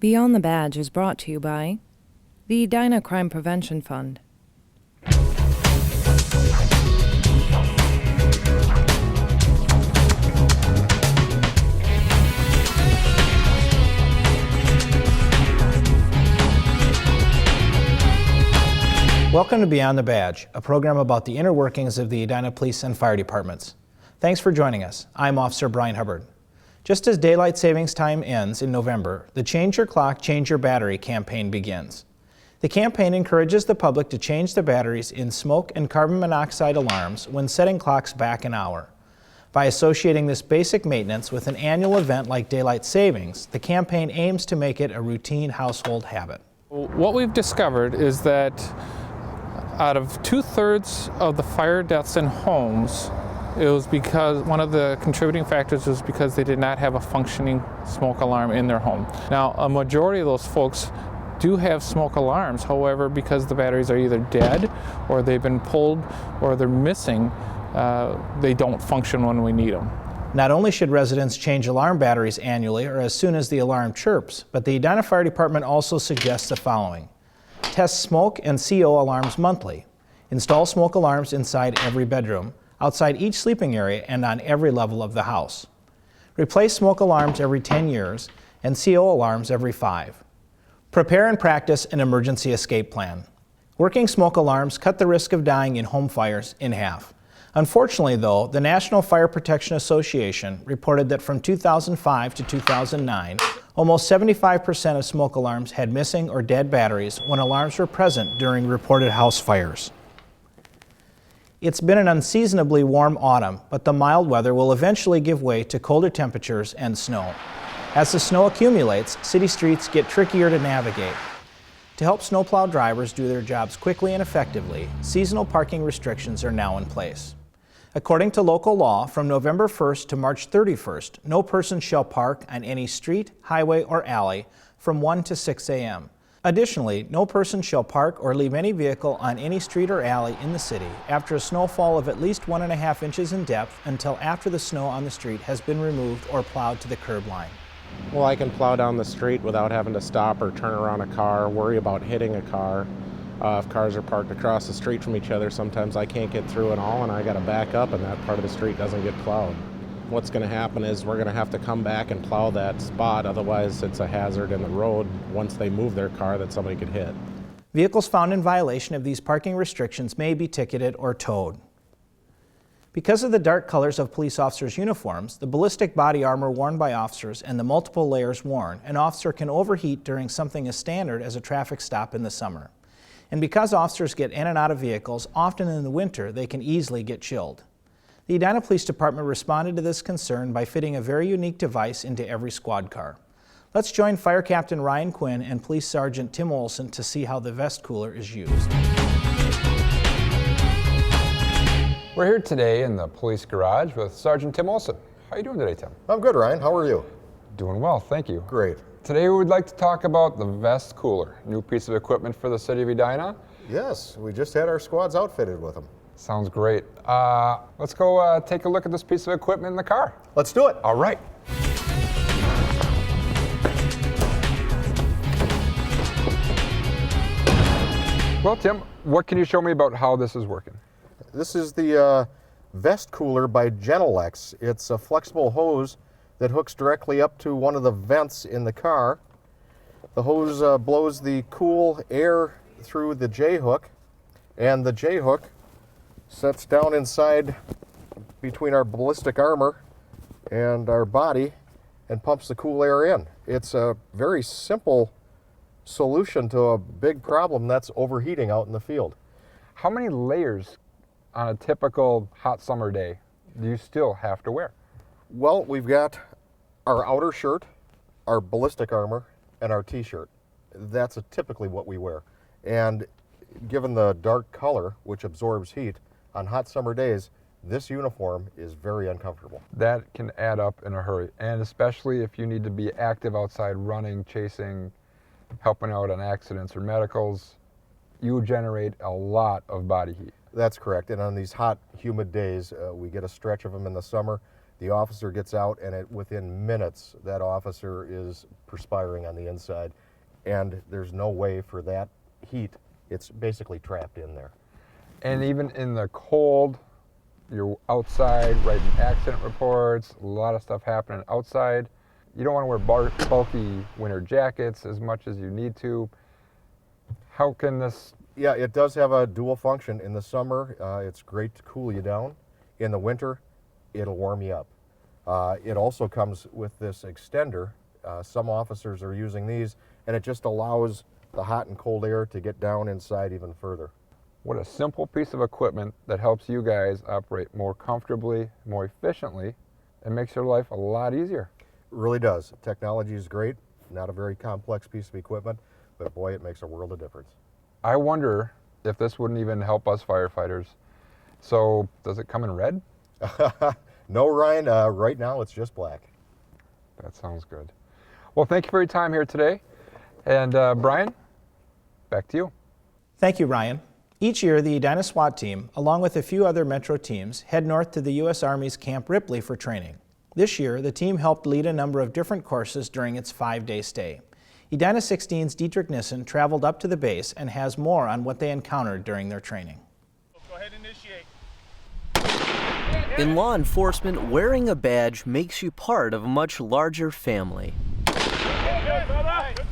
Beyond the Badge is brought to you by the Edina Crime Prevention Fund. Welcome to Beyond the Badge, a program about the inner workings of the Edina Police and Fire Departments. Thanks for joining us. I'm Officer Brian Hubbard. Just as daylight savings time ends in November, the Change Your Clock, Change Your Battery campaign begins. The campaign encourages the public to change the batteries in smoke and carbon monoxide alarms when setting clocks back an hour. By associating this basic maintenance with an annual event like daylight savings, the campaign aims to make it a routine household habit. What we've discovered is that out of 2/3 of the fire deaths in homes, it was because one of the contributing factors was because they did not have a functioning smoke alarm in their home. Now, a majority of those folks do have smoke alarms, however, because the batteries are either dead or they've been pulled or they're missing, they don't function when we need them. Not only should residents change alarm batteries annually or as soon as the alarm chirps, but the Edina Fire Department also suggests the following. Test smoke and CO alarms monthly. Install smoke alarms inside every bedroom, outside each sleeping area, and on every level of the house. Replace smoke alarms every 10 years and CO alarms every 5. Prepare and practice an emergency escape plan. Working smoke alarms cut the risk of dying in home fires in half. Unfortunately, though, the National Fire Protection Association reported that from 2005 to 2009, almost 75% of smoke alarms had missing or dead batteries when alarms were present during reported house fires. It's been an unseasonably warm autumn, but the mild weather will eventually give way to colder temperatures and snow. As the snow accumulates, city streets get trickier to navigate. To help snowplow drivers do their jobs quickly and effectively, seasonal parking restrictions are now in place. According to local law, from November 1st to March 31st, no person shall park on any street, highway, or alley from 1 to 6 a.m. Additionally, no person shall park or leave any vehicle on any street or alley in the city after a snowfall of at least 1.5 inches in depth until after the snow on the street has been removed or plowed to the curb line. Well, I can plow down the street without having to stop or turn around a car, worry about hitting a car. If cars are parked across the street from each other, sometimes I can't get through at all and I got to back up and that part of the street doesn't get plowed. What's going to happen is we're going to have to come back and plow that spot, otherwise it's a hazard in the road once they move their car that somebody could hit. Vehicles found in violation of these parking restrictions may be ticketed or towed. Because of the dark colors of police officers' uniforms, the ballistic body armor worn by officers, and the multiple layers worn, an officer can overheat during something as standard as a traffic stop in the summer. And because officers get in and out of vehicles, often in the winter, they can easily get chilled. The Edina Police Department responded to this concern by fitting a very unique device into every squad car. Let's join Fire Captain Ryan Quinn and Police Sergeant Tim Olson to see how the VestCooler is used. We're here today in the police garage with Sergeant Tim Olson. How are you doing today, Tim? I'm good, Ryan. How are you? Doing well, thank you. Great. Today we would like to talk about the VestCooler, new piece of equipment for the city of Edina. Yes, we just had our squads outfitted with them. Sounds great. Let's go take a look at this piece of equipment in the car. Let's do it. All right. Well, Tim, what can you show me about how this is working? This is the VestCooler by Genelex. It's a flexible hose that hooks directly up to one of the vents in the car. The hose blows the cool air through the J-hook, and the J-hook sets down inside between our ballistic armor and our body and pumps the cool air in. It's a very simple solution to a big problem that's overheating out in the field. How many layers on a typical hot summer day do you still have to wear? Well, we've got our outer shirt, our ballistic armor, and our t-shirt. That's typically what we wear. And given the dark color, which absorbs heat, on hot summer days, this uniform is very uncomfortable. That can add up in a hurry, and especially if you need to be active outside running, chasing, helping out on accidents or medicals, you generate a lot of body heat. That's correct, and on these hot, humid days, we get a stretch of them in the summer, The officer gets out, and within minutes, that officer is perspiring on the inside, and there's no way for that heat. It's basically trapped in there. And even in the cold, you're outside writing accident reports, a lot of stuff happening outside. You don't want to wear bulky winter jackets as much as you need to. How can this? Yeah, it does have a dual function. In the summer, it's great to cool you down. In the winter, it'll warm you up. It also comes with this extender. Some officers are using these, and it just allows the hot and cold air to get down inside even further. What a simple piece of equipment that helps you guys operate more comfortably, more efficiently, and makes your life a lot easier. It really does. Technology is great. Not a very complex piece of equipment, but boy, it makes a world of difference. I wonder if this wouldn't even help us firefighters. So does it come in red? No, Ryan, right now it's just black. That sounds good. Well, thank you for your time here today. And Brian, back to you. Thank you, Ryan. Each year, the Edina SWAT team, along with a few other Metro teams, head north to the U.S. Army's Camp Ripley for training. This year, the team helped lead a number of different courses during its 5-day stay. Edina 16's Dietrich Nissen traveled up to the base and has more on what they encountered during their training. Go ahead and initiate. In law enforcement, wearing a badge makes you part of a much larger family. Good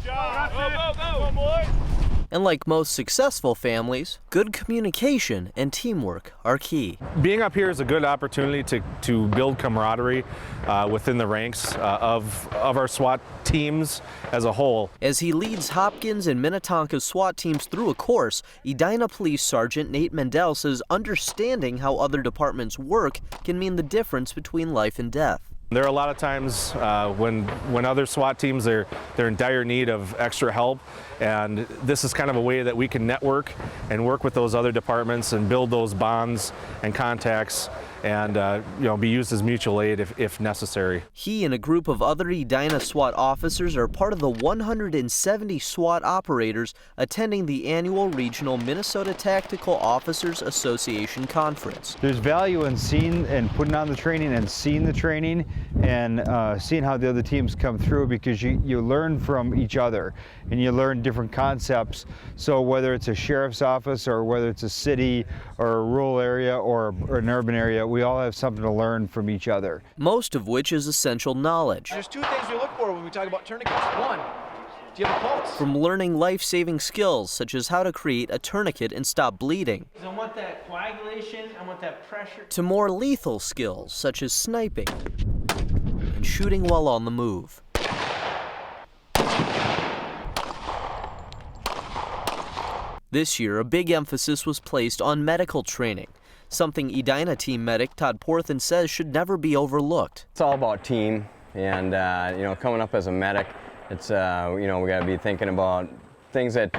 job. Go, go, go. Come on, boys. And like most successful families, good communication and teamwork are key. Being up here is a good opportunity to build camaraderie within the ranks of our SWAT teams as a whole. As he leads Hopkins and Minnetonka SWAT teams through a course, Edina Police Sergeant Nate Mendel says understanding how other departments work can mean the difference between life and death. There are a lot of times when other SWAT teams they're in dire need of extra help, and this is kind of a way that we can network and work with those other departments and build those bonds and contacts, and be used as mutual aid if necessary. He and a group of other Edina SWAT officers are part of the 170 SWAT operators attending the annual Regional Minnesota Tactical Officers Association Conference. There's value in seeing and putting on the training and seeing the training and seeing how the other teams come through, because you learn from each other and you learn different concepts. So whether it's a sheriff's office or whether it's a city or a rural area or an urban area, we all have something to learn from each other. Most of which is essential knowledge. There's two things we look for when we talk about tourniquets. One, do you have a pulse? From learning life-saving skills such as how to create a tourniquet and stop bleeding, I want that coagulation, I want that pressure. to more lethal skills such as sniping and shooting while on the move. This year, a big emphasis was placed on medical training, something Edina team medic Todd Porthen says should never be overlooked. It's all about team, and coming up as a medic, it's we got to be thinking about things that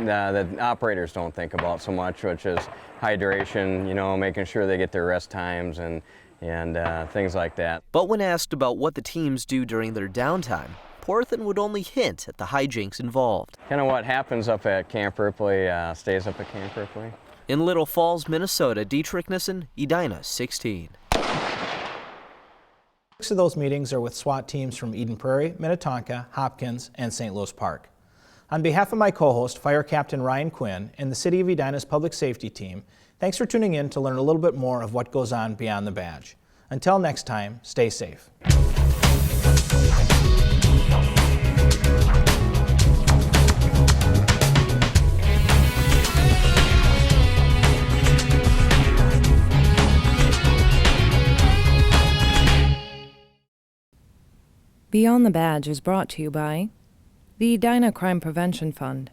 operators don't think about so much, which is hydration, making sure they get their rest times and things like that. But when asked about what the teams do during their downtime, Porthen would only hint at the hijinks involved. Kind of what happens up at Camp Ripley stays up at Camp Ripley. In Little Falls, Minnesota, Dietrich Nissen, Edina 16. 6 of those meetings are with SWAT teams from Eden Prairie, Minnetonka, Hopkins, and St. Louis Park. On behalf of my co-host, Fire Captain Ryan Quinn, and the City of Edina's Public Safety Team, thanks for tuning in to learn a little bit more of what goes on beyond the badge. Until next time, stay safe. Beyond the Badge is brought to you by the Edina Crime Prevention Fund,